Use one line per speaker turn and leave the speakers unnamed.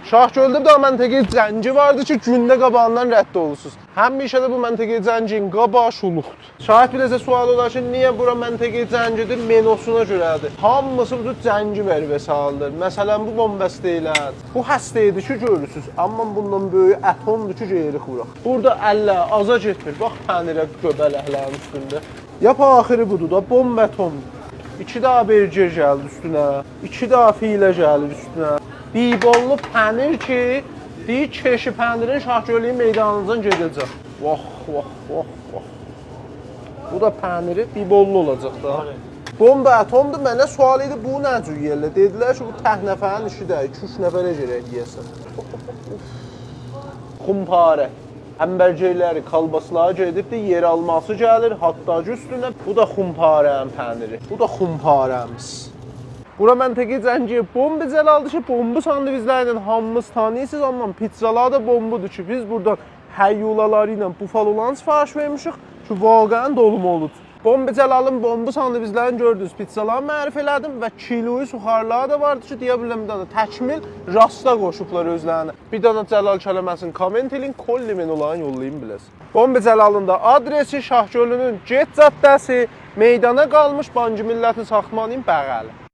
Şahgöldə bir də məntəqə zənci vardı ki, gündə qabağından rədd olursunuz. Həmişə də bu məntəqə zəncinin qabağı şuluqdur. Şahid bir də sual olar ki, niyə bura məntəqə zəncidir? Menusuna görədir. Hamısı bu zənci vərvəsi alır. Məsələn, bu bombəstəylər. Bu həstə idi ki, görürsünüz. Amma bundan böyük ətomdur ki, yeyirik bura. Burada əllə aza getmir. Bax, pənirə göbələklərin üstündə. Yap axırı budur da, bombətomdur. 2 daha berger gəldi üstünə. 2 daha filə gəlir üstünə. Bibollu pənir ki, deyir keşi pənirin Şahgölün meydanınızdan gedəcək. Vax, vax, vax, vax. Bu da pəniri bibollu olacaq da. Bomba atomdur, mənə sual idi, bu nə cür yerlə? Dedilər ki, bu tək nəfərin işi də, 2-3 nəfərə gərək yeyəsən. Xumparə. Həmbərgərləri, kalbasları gedibdir, yer alması gəlir, hatta üstünə. Bu da xumparənin pəniri. Bu da xumparəmiz. Bura məntəqə zənci bomba cəlaldır ki, bomba sandviçlərlə hamımız tanıyırsınız, amma pizzalar da bombudur ki, biz buradan həyyulaları ilə bufalolan sifariş vermişik ki, vaqəən dolmalıdır. Bomba cəlalın bomba sandviçlərini gördünüz, pizzaları mərif elədim və kiloyu suxarları da vardı ki, deyə biləm bir dana təkmil rasta qoşublar özlərini. Bir dana Cəlal kələməsini komment edin, kolli menularını yollayın biləsin. Bomba cəlalın da adresi Şahgölünün Get caddəsi, meydana qalmış Bankı Millətin Saxmanın bəğəli.